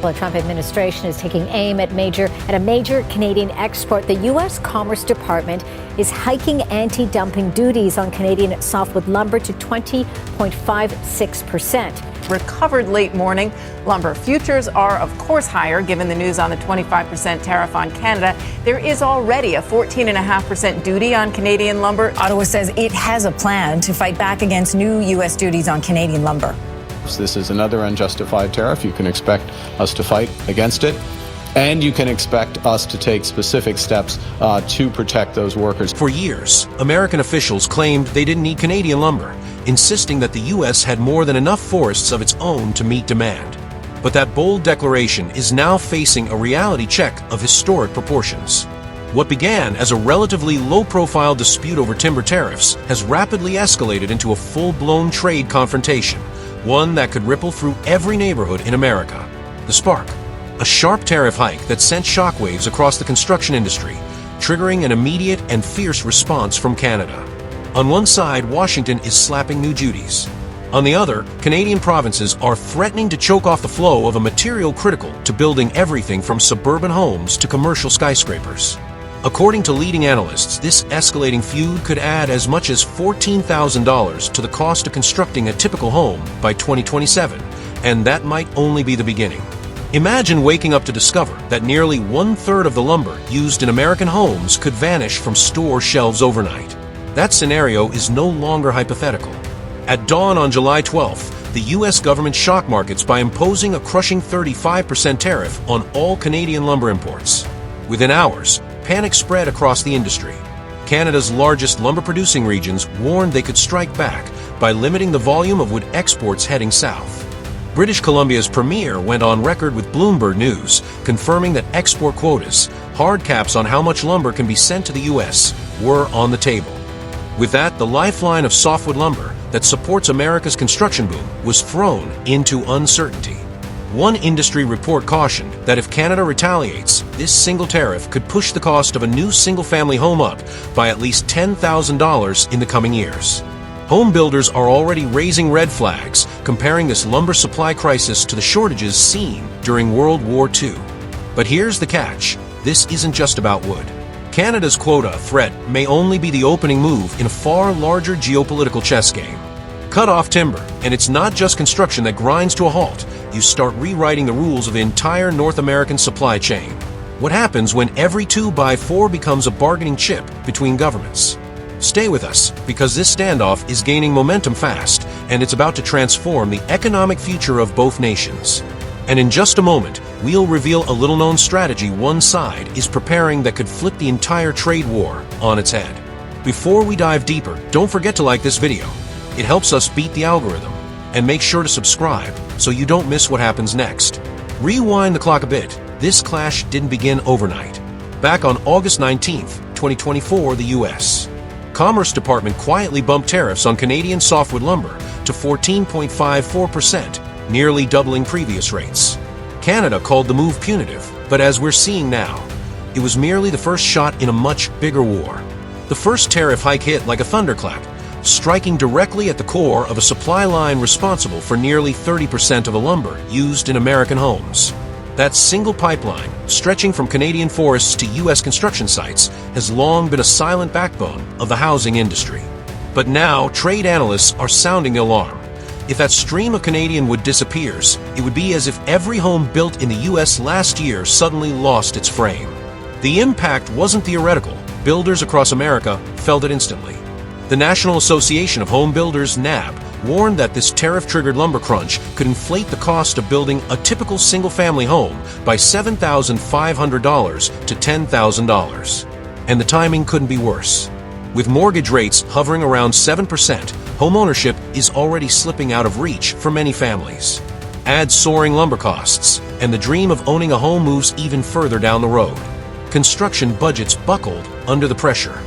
The Trump administration is taking aim at a major Canadian export. The U.S. Commerce Department is hiking anti-dumping duties on Canadian softwood lumber to 20.56%. Recovered late morning. Lumber futures are, of course, higher given the news on the 25% tariff on Canada. There is already a 14.5% duty on Canadian lumber. Ottawa says it has a plan to fight back against new U.S. duties on Canadian lumber. This is another unjustified tariff. You can expect us to fight against it. And you can expect us to take specific steps to protect those workers. For years, American officials claimed they didn't need Canadian lumber, insisting that the U.S. had more than enough forests of its own to meet demand. But that bold declaration is now facing a reality check of historic proportions. What began as a relatively low-profile dispute over timber tariffs has rapidly escalated into a full-blown trade confrontation, one that could ripple through every neighborhood in America. The spark: a sharp tariff hike that sent shockwaves across the construction industry, triggering an immediate and fierce response from Canada. On one side, Washington is slapping new duties. On the other, Canadian provinces are threatening to choke off the flow of a material critical to building everything from suburban homes to commercial skyscrapers. According to leading analysts, this escalating feud could add as much as $14,000 to the cost of constructing a typical home by 2027, and that might only be the beginning. Imagine waking up to discover that nearly one-third of the lumber used in American homes could vanish from store shelves overnight. That scenario is no longer hypothetical. At dawn on July 12th, the U.S. government shocked markets by imposing a crushing 35% tariff on all Canadian lumber imports. Within hours, panic spread across the industry. Canada's largest lumber-producing regions warned they could strike back by limiting the volume of wood exports heading south. British Columbia's premier went on record with Bloomberg News, confirming that export quotas, hard caps on how much lumber can be sent to the U.S., were on the table. With that, the lifeline of softwood lumber that supports America's construction boom was thrown into uncertainty. One industry report cautioned that if Canada retaliates, this single tariff could push the cost of a new single-family home up by at least $10,000 in the coming years. Home builders are already raising red flags, comparing this lumber supply crisis to the shortages seen during World War II. But here's the catch: this isn't just about wood. Canada's quota threat may only be the opening move in a far larger geopolitical chess game. Cut off timber, and it's not just construction that grinds to a halt. You start rewriting the rules of the entire North American supply chain. What happens when every 2x4 becomes a bargaining chip between governments? Stay with us, because this standoff is gaining momentum fast, and it's about to transform the economic future of both nations. And in just a moment, we'll reveal a little-known strategy one side is preparing that could flip the entire trade war on its head. Before we dive deeper, don't forget to like this video. It helps us beat the algorithm. And make sure to subscribe so you don't miss what happens next. Rewind the clock a bit. This clash didn't begin overnight. Back on August 19th, 2024, the U.S. Commerce Department quietly bumped tariffs on Canadian softwood lumber to 14.54%, nearly doubling previous rates. Canada called the move punitive, but as we're seeing now, it was merely the first shot in a much bigger war. The first tariff hike hit like a thunderclap, striking directly at the core of a supply line responsible for nearly 30% of the lumber used in American homes. That single pipeline, stretching from Canadian forests to U.S. construction sites, has long been a silent backbone of the housing industry. But now, trade analysts are sounding the alarm. If that stream of Canadian wood disappears, it would be as if every home built in the U.S. last year suddenly lost its frame. The impact wasn't theoretical. Builders across America felt it instantly. The National Association of Home Builders, NAB, warned that this tariff-triggered lumber crunch could inflate the cost of building a typical single-family home by $7,500 to $10,000. And the timing couldn't be worse. With mortgage rates hovering around 7%, homeownership is already slipping out of reach for many families. Add soaring lumber costs, and the dream of owning a home moves even further down the road. Construction budgets buckled under the pressure.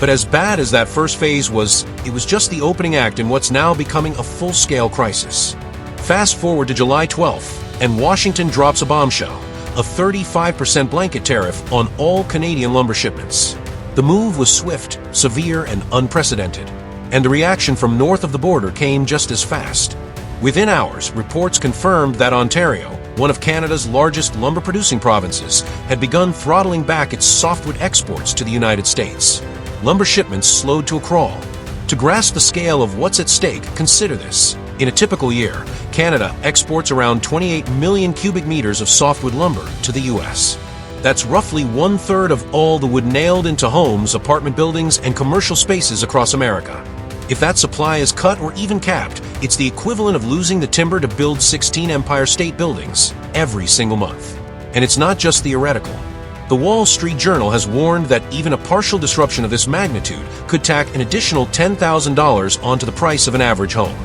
But as bad as that first phase was, it was just the opening act in what's now becoming a full-scale crisis. Fast forward to July 12th, and Washington drops a bombshell, a 35% blanket tariff on all Canadian lumber shipments. The move was swift, severe, and unprecedented, and the reaction from north of the border came just as fast. Within hours, reports confirmed that Ontario, one of Canada's largest lumber-producing provinces, had begun throttling back its softwood exports to the United States. Lumber shipments slowed to a crawl. To grasp the scale of what's at stake, consider this. In a typical year, Canada exports around 28 million cubic meters of softwood lumber to the U.S. That's roughly 1/3 of all the wood nailed into homes, apartment buildings, and commercial spaces across America. If that supply is cut or even capped, it's the equivalent of losing the timber to build 16 Empire State Buildings every single month. And it's not just theoretical. The Wall Street Journal has warned that even a partial disruption of this magnitude could tack an additional $10,000 onto the price of an average home.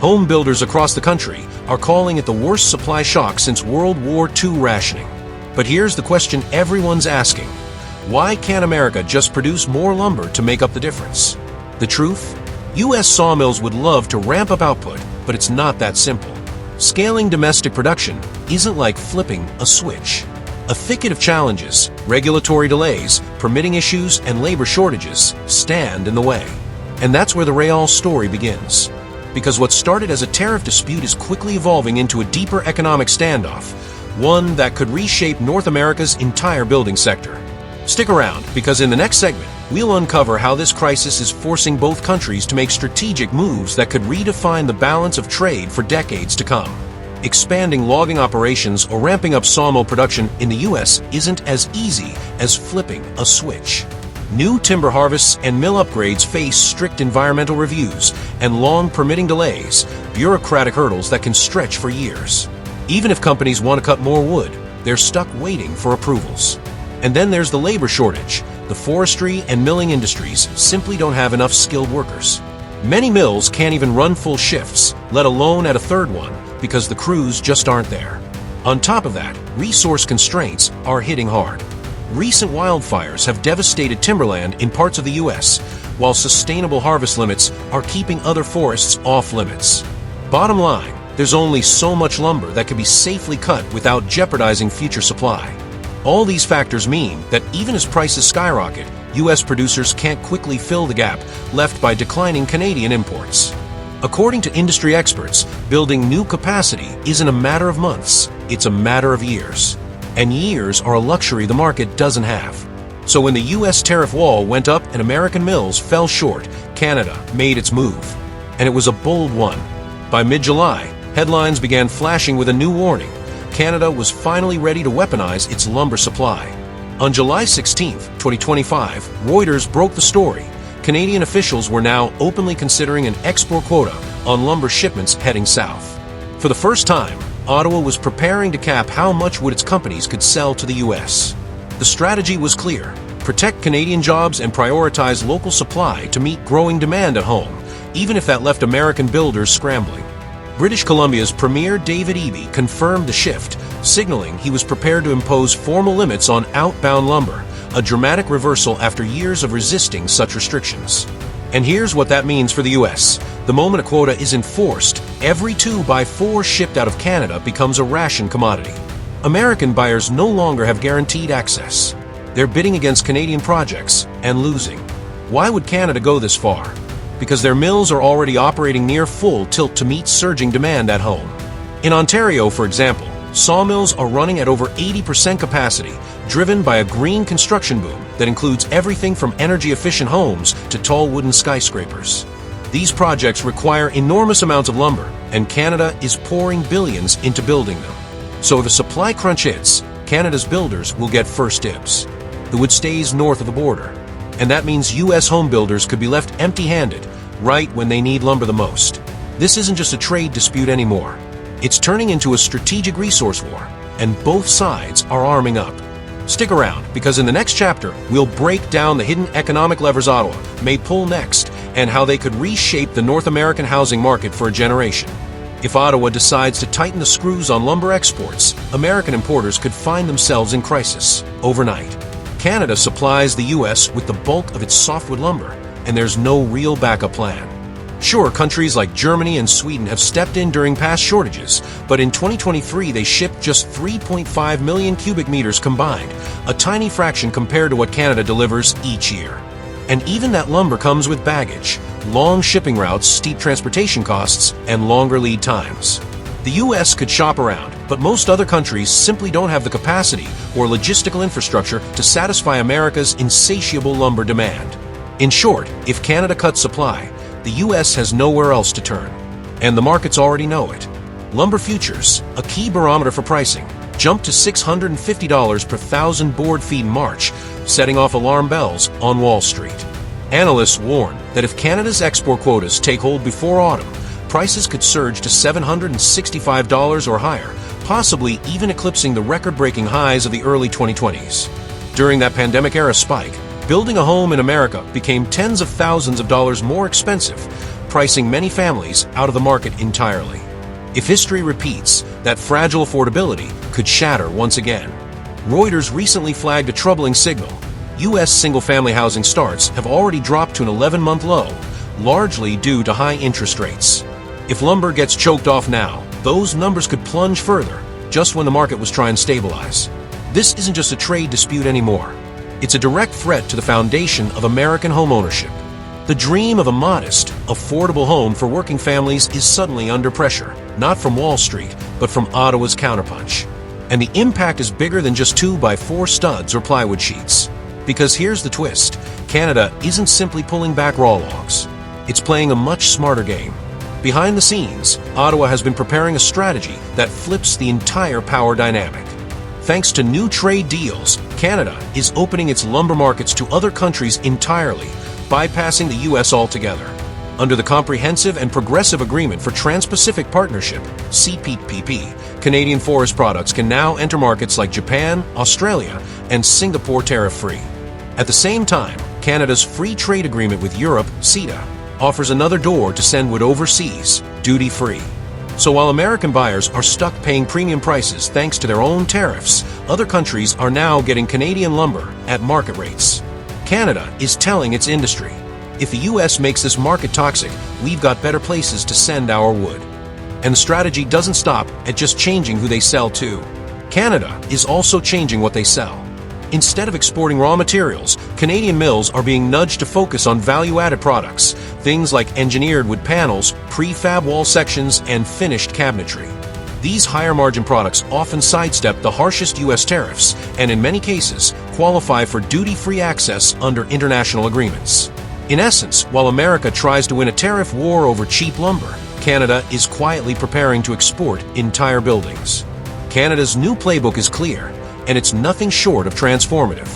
Home builders across the country are calling it the worst supply shock since World War II rationing. But here's the question everyone's asking. Why can't America just produce more lumber to make up the difference? The truth? U.S. sawmills would love to ramp up output, but it's not that simple. Scaling domestic production isn't like flipping a switch. A thicket of challenges, regulatory delays, permitting issues, and labor shortages stand in the way. And that's where the Real story begins. Because what started as a tariff dispute is quickly evolving into a deeper economic standoff, one that could reshape North America's entire building sector. Stick around, because in the next segment, we'll uncover how this crisis is forcing both countries to make strategic moves that could redefine the balance of trade for decades to come. Expanding logging operations or ramping up sawmill production in the U.S. isn't as easy as flipping a switch. New timber harvests and mill upgrades face strict environmental reviews and long permitting delays, bureaucratic hurdles that can stretch for years. Even if companies want to cut more wood, they're stuck waiting for approvals. And then there's the labor shortage. The forestry and milling industries simply don't have enough skilled workers. Many mills can't even run full shifts, let alone at a third one, because the crews just aren't there. On top of that, resource constraints are hitting hard. Recent wildfires have devastated timberland in parts of the U.S., while sustainable harvest limits are keeping other forests off limits. Bottom line, there's only so much lumber that can be safely cut without jeopardizing future supply. All these factors mean that even as prices skyrocket, U.S. producers can't quickly fill the gap left by declining Canadian imports. According to industry experts, building new capacity isn't a matter of months, it's a matter of years. And years are a luxury the market doesn't have. So when the U.S. tariff wall went up and American mills fell short, Canada made its move. And it was a bold one. By mid-July, headlines began flashing with a new warning. Canada was finally ready to weaponize its lumber supply. On July 16, 2025, Reuters broke the story. Canadian officials were now openly considering an export quota on lumber shipments heading south. For the first time, Ottawa was preparing to cap how much wood its companies could sell to the U.S. The strategy was clear: protect Canadian jobs and prioritize local supply to meet growing demand at home, even if that left American builders scrambling. British Columbia's Premier David Eby confirmed the shift, signaling he was prepared to impose formal limits on outbound lumber, a dramatic reversal after years of resisting such restrictions. And here's what that means for the U.S. The moment a quota is enforced, every 2x4 shipped out of Canada becomes a ration commodity. American buyers no longer have guaranteed access. They're bidding against Canadian projects and losing. Why would Canada go this far? Because their mills are already operating near full tilt to meet surging demand at home. In Ontario, for example, sawmills are running at over 80% capacity, driven by a green construction boom that includes everything from energy-efficient homes to tall wooden skyscrapers. These projects require enormous amounts of lumber, and Canada is pouring billions into building them. So if a supply crunch hits, Canada's builders will get first dibs. The wood stays north of the border, and that means U.S. home builders could be left empty-handed right when they need lumber the most. This isn't just a trade dispute anymore. It's turning into a strategic resource war, and both sides are arming up. Stick around, because in the next chapter, we'll break down the hidden economic levers Ottawa may pull next and how they could reshape the North American housing market for a generation. If Ottawa decides to tighten the screws on lumber exports, American importers could find themselves in crisis overnight. Canada supplies the U.S. with the bulk of its softwood lumber, and there's no real backup plan. Sure, countries like Germany and Sweden have stepped in during past shortages, but in 2023 they shipped just 3.5 million cubic meters combined, a tiny fraction compared to what Canada delivers each year. And even that lumber comes with baggage, long shipping routes, steep transportation costs, and longer lead times. The U.S. could shop around, but most other countries simply don't have the capacity or logistical infrastructure to satisfy America's insatiable lumber demand. In short, if Canada cuts supply, the U.S. has nowhere else to turn. And the markets already know it. Lumber futures, a key barometer for pricing, jumped to $650 per thousand board feet in March, setting off alarm bells on Wall Street. Analysts warn that if Canada's export quotas take hold before autumn, prices could surge to $765 or higher, possibly even eclipsing the record-breaking highs of the early 2020s. During that pandemic-era spike, building a home in America became tens of thousands of dollars more expensive, pricing many families out of the market entirely. If history repeats, that fragile affordability could shatter once again. Reuters recently flagged a troubling signal. U.S. single-family housing starts have already dropped to an 11-month low, largely due to high interest rates. If lumber gets choked off now, those numbers could plunge further, just when the market was trying to stabilize. This isn't just a trade dispute anymore. It's a direct threat to the foundation of American homeownership. The dream of a modest, affordable home for working families is suddenly under pressure, not from Wall Street, but from Ottawa's counterpunch. And the impact is bigger than just 2x4 studs or plywood sheets. Because here's the twist: Canada isn't simply pulling back raw logs. It's playing a much smarter game. Behind the scenes, Ottawa has been preparing a strategy that flips the entire power dynamic. Thanks to new trade deals, Canada is opening its lumber markets to other countries entirely, bypassing the U.S. altogether. Under the Comprehensive and Progressive Agreement for Trans-Pacific Partnership, CPPP, Canadian forest products can now enter markets like Japan, Australia, and Singapore tariff-free. At the same time, Canada's Free Trade Agreement with Europe, CETA, offers another door to send wood overseas, duty-free. So while American buyers are stuck paying premium prices thanks to their own tariffs, other countries are now getting Canadian lumber at market rates. Canada is telling its industry, if the U.S. makes this market toxic, we've got better places to send our wood. And the strategy doesn't stop at just changing who they sell to. Canada is also changing what they sell. Instead of exporting raw materials, Canadian mills are being nudged to focus on value-added products, things like engineered wood panels, prefab wall sections, and finished cabinetry. These higher-margin products often sidestep the harshest U.S. tariffs and, in many cases, qualify for duty-free access under international agreements. In essence, while America tries to win a tariff war over cheap lumber, Canada is quietly preparing to export entire buildings. Canada's new playbook is clear, and it's nothing short of transformative.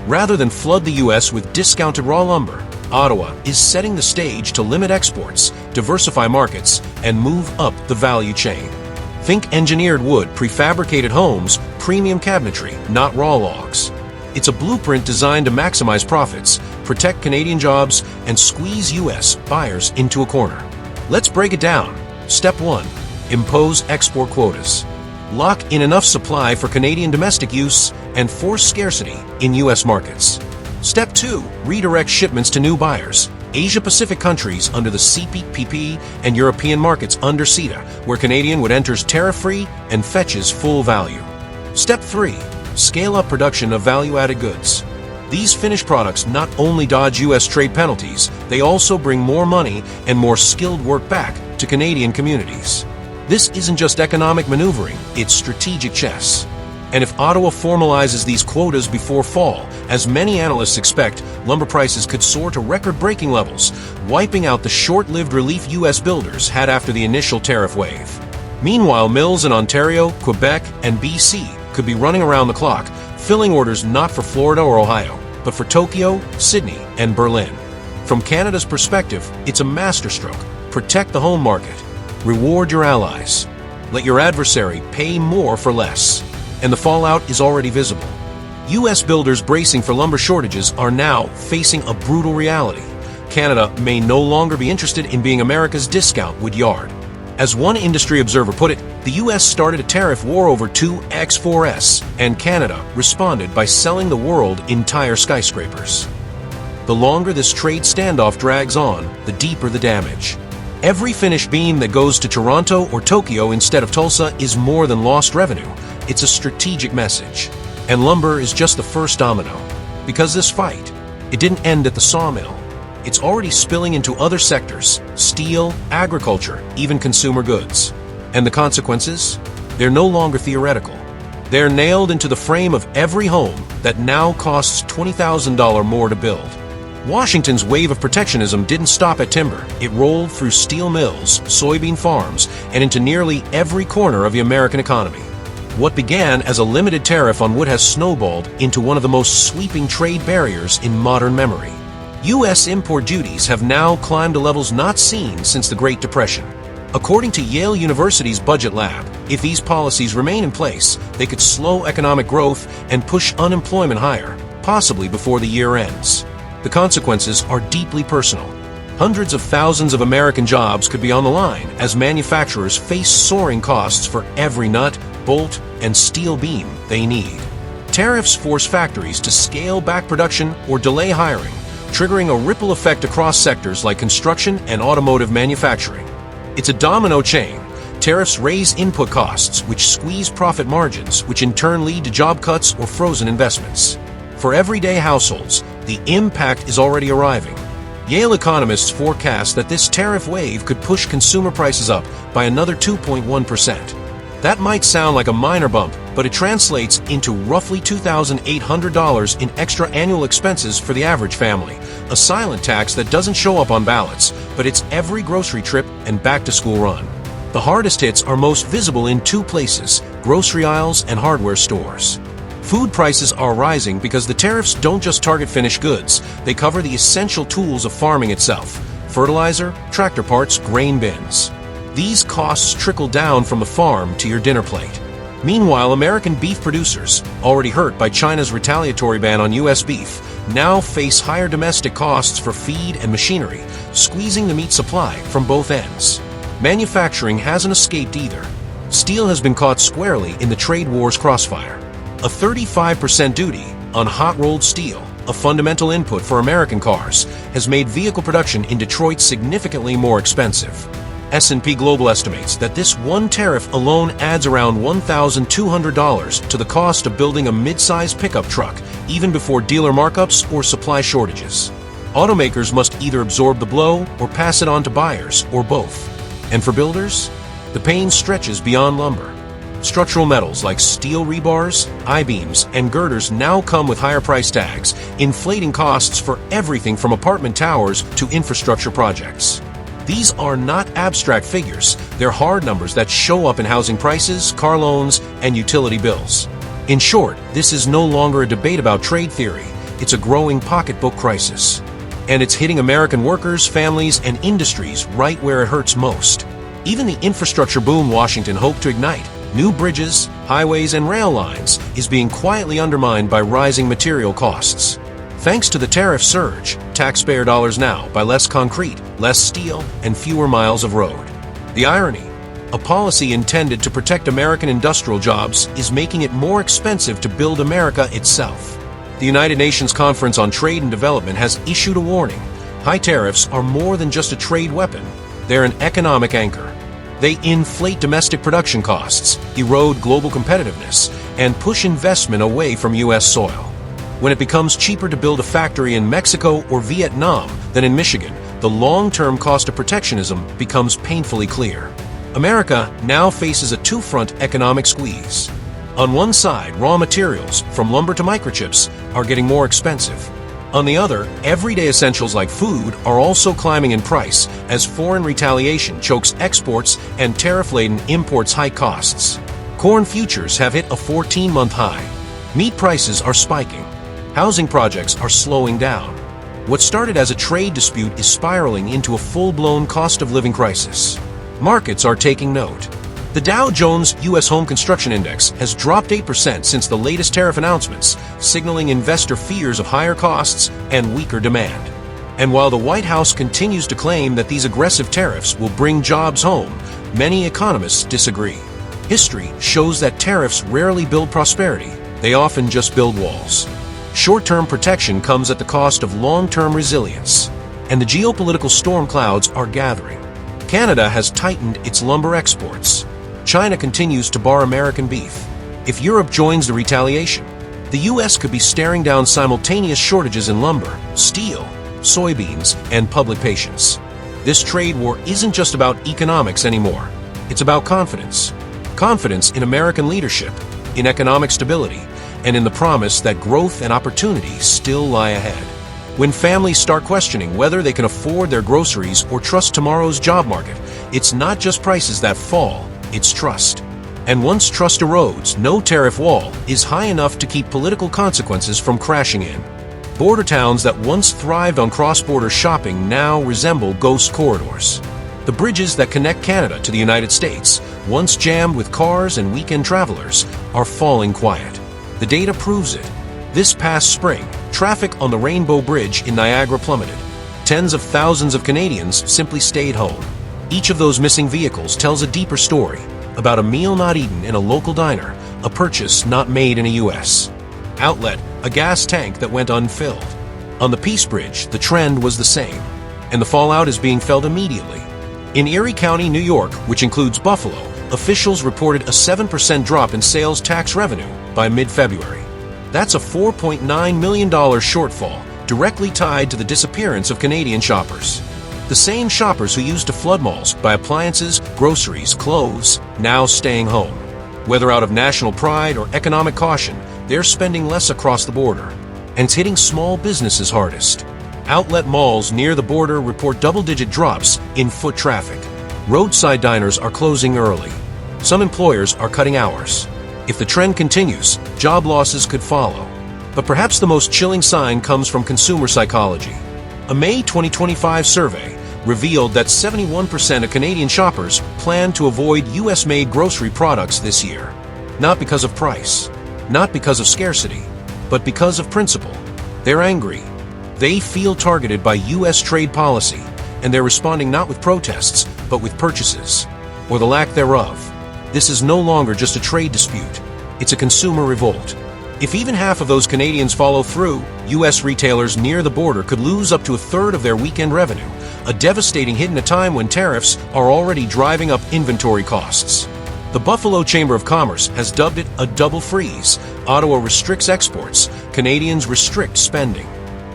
Rather than flood the U.S. with discounted raw lumber, Ottawa is setting the stage to limit exports, diversify markets, and move up the value chain. Think engineered wood, prefabricated homes, premium cabinetry, not raw logs. It's a blueprint designed to maximize profits, protect Canadian jobs, and squeeze U.S. buyers into a corner. Let's break it down. Step 1. Impose export quotas. Lock in enough supply for Canadian domestic use and force scarcity in U.S. markets. Step 2. Redirect shipments to new buyers. Asia-Pacific countries under the CPPP and European markets under CETA, where Canadian wood enters tariff-free and fetches full value. Step 3. Scale up production of value-added goods. These finished products not only dodge U.S. trade penalties, they also bring more money and more skilled work back to Canadian communities. This isn't just economic maneuvering, it's strategic chess. And if Ottawa formalizes these quotas before fall, as many analysts expect, lumber prices could soar to record-breaking levels, wiping out the short-lived relief U.S. builders had after the initial tariff wave. Meanwhile, mills in Ontario, Quebec, and B.C. could be running around the clock, filling orders not for Florida or Ohio, but for Tokyo, Sydney, and Berlin. From Canada's perspective, it's a masterstroke. Protect the home market. Reward your allies. Let your adversary pay more for less. And the fallout is already visible. U.S. builders bracing for lumber shortages are now facing a brutal reality. Canada may no longer be interested in being America's discount wood yard. As one industry observer put it, the U.S. started a tariff war over 2X4S, and Canada responded by selling the world entire skyscrapers. The longer this trade standoff drags on, the deeper the damage. Every finished beam that goes to Toronto or Tokyo instead of Tulsa is more than lost revenue. It's a strategic message. And lumber is just the first domino. Because this fight, it didn't end at the sawmill. It's already spilling into other sectors: steel, agriculture, even consumer goods. And the consequences? they're no longer theoretical. They're nailed into the frame of every home that now costs $20,000 more to build. Washington's wave of protectionism didn't stop at timber. It rolled through steel mills, soybean farms, and into nearly every corner of the American economy. What began as a limited tariff on wood has snowballed into one of the most sweeping trade barriers in modern memory. U.S. import duties have now climbed to levels not seen since the Great Depression. According to Yale University's Budget Lab, if these policies remain in place, they could slow economic growth and push unemployment higher, possibly before the year ends. The consequences are deeply personal. Hundreds of thousands of American jobs could be on the line as manufacturers face soaring costs for every nut, bolt, and steel beam they need. Tariffs force factories to scale back production or delay hiring, triggering a ripple effect across sectors like construction and automotive manufacturing. It's a domino chain. Tariffs raise input costs, which squeeze profit margins, which in turn lead to job cuts or frozen investments. For everyday households, the impact is already arriving. Yale economists forecast that this tariff wave could push consumer prices up by another 2.1%. That might sound like a minor bump, but it translates into roughly $2,800 in extra annual expenses for the average family, a silent tax that doesn't show up on ballots, but it's every grocery trip and back-to-school run. The hardest hits are most visible in two places: grocery aisles and hardware stores. Food prices are rising because the tariffs don't just target finished goods, they cover the essential tools of farming itself: fertilizer, tractor parts, grain bins. These costs trickle down from the farm to your dinner plate. Meanwhile, American beef producers, already hurt by China's retaliatory ban on U.S. beef, now face higher domestic costs for feed and machinery, squeezing the meat supply from both ends. Manufacturing hasn't escaped either. Steel has been caught squarely in the trade war's crossfire. A 35% duty on hot-rolled steel, a fundamental input for American cars, has made vehicle production in Detroit significantly more expensive. S&P Global estimates that this one tariff alone adds around $1,200 to the cost of building a mid-size pickup truck, even before dealer markups or supply shortages. Automakers must either absorb the blow or pass it on to buyers, or both. And for builders, the pain stretches beyond lumber. Structural metals like steel rebars, I-beams, and girders now come with higher price tags, inflating costs for everything from apartment towers to infrastructure projects. These are not abstract figures, they're hard numbers that show up in housing prices, car loans, and utility bills. In short, this is no longer a debate about trade theory, it's a growing pocketbook crisis. And it's hitting American workers, families, and industries right where it hurts most. Even the infrastructure boom Washington hoped to ignite, new bridges, highways, and rail lines, is being quietly undermined by rising material costs. Thanks to the tariff surge, taxpayer dollars now buy less concrete, less steel, and fewer miles of road. The irony: a policy intended to protect American industrial jobs is making it more expensive to build America itself. The United Nations Conference on Trade and Development has issued a warning. High tariffs are more than just a trade weapon. They're an economic anchor. They inflate domestic production costs, erode global competitiveness, and push investment away from U.S. soil. When it becomes cheaper to build a factory in Mexico or Vietnam than in Michigan, the long-term cost of protectionism becomes painfully clear. America now faces a two-front economic squeeze. On one side, raw materials, from lumber to microchips, are getting more expensive. On the other, everyday essentials like food are also climbing in price as foreign retaliation chokes exports and tariff-laden imports hike costs. Corn futures have hit a 14-month high. Meat prices are spiking. Housing projects are slowing down. What started as a trade dispute is spiraling into a full-blown cost-of-living crisis. Markets are taking note. The Dow Jones U.S. Home Construction Index has dropped 8% since the latest tariff announcements, signaling investor fears of higher costs and weaker demand. And while the White House continues to claim that these aggressive tariffs will bring jobs home, many economists disagree. History shows that tariffs rarely build prosperity, they often just build walls. Short-term protection comes at the cost of long-term resilience, and the geopolitical storm clouds are gathering. Canada has tightened its lumber exports. China continues to bar American beef. If Europe joins the retaliation, the U.S. could be staring down simultaneous shortages in lumber, steel, soybeans, and public patience. This trade war isn't just about economics anymore. It's about confidence. confidence in American leadership, in economic stability, and in the promise that growth and opportunity still lie ahead. When families start questioning whether they can afford their groceries or trust tomorrow's job market, it's not just prices that fall, it's trust. And once trust erodes, no tariff wall is high enough to keep political consequences from crashing in. Border towns that once thrived on cross-border shopping now resemble ghost corridors. The bridges that connect Canada to the United States, once jammed with cars and weekend travelers, are falling quiet. The data proves it. This past spring, traffic on the Rainbow Bridge in Niagara plummeted. Tens of thousands of Canadians simply stayed home. Each of those missing vehicles tells a deeper story about a meal not eaten in a local diner, a purchase not made in a U.S. outlet, a gas tank that went unfilled. On the Peace Bridge, the trend was the same, and the fallout is being felt immediately. In Erie County, New York, which includes Buffalo, officials reported a 7% drop in sales tax revenue by mid-February. That's a $4.9 million shortfall directly tied to the disappearance of Canadian shoppers. The same shoppers who used to flood malls buy appliances, groceries, clothes, now staying home. Whether out of national pride or economic caution, they're spending less across the border, and it's hitting small businesses hardest. Outlet malls near the border report double-digit drops in foot traffic. Roadside diners are closing early. Some employers are cutting hours. If the trend continues, job losses could follow. But perhaps the most chilling sign comes from consumer psychology. A May 2025 survey revealed that 71% of Canadian shoppers plan to avoid U.S.-made grocery products this year. Not because of price, not because of scarcity, but because of principle. They're angry. They feel targeted by U.S. trade policy, and they're responding not with protests, but with purchases, or the lack thereof. This is no longer just a trade dispute. It's a consumer revolt. If even half of those Canadians follow through, U.S. retailers near the border could lose up to a third of their weekend revenue, a devastating hit in a time when tariffs are already driving up inventory costs. The Buffalo Chamber of Commerce has dubbed it a double freeze. Ottawa restricts exports, Canadians restrict spending.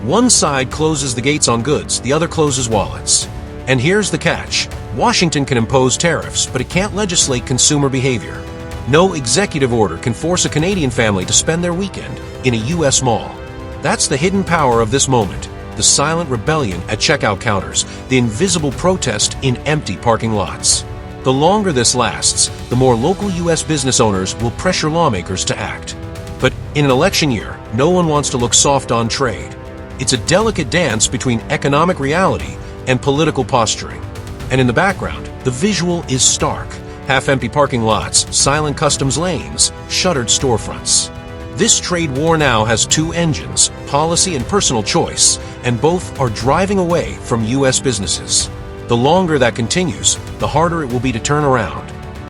One side closes the gates on goods, the other closes wallets. And here's the catch. Washington can impose tariffs, but it can't legislate consumer behavior. No executive order can force a Canadian family to spend their weekend in a U.S. mall. That's the hidden power of this moment, the silent rebellion at checkout counters, the invisible protest in empty parking lots. The longer this lasts, the more local U.S. business owners will pressure lawmakers to act. But in an election year, no one wants to look soft on trade. It's a delicate dance between economic reality and political posturing. And in the background, the visual is stark. Half-empty parking lots, silent customs lanes, shuttered storefronts. This trade war now has two engines, policy and personal choice, and both are driving away from U.S. businesses. The longer that continues, the harder it will be to turn around.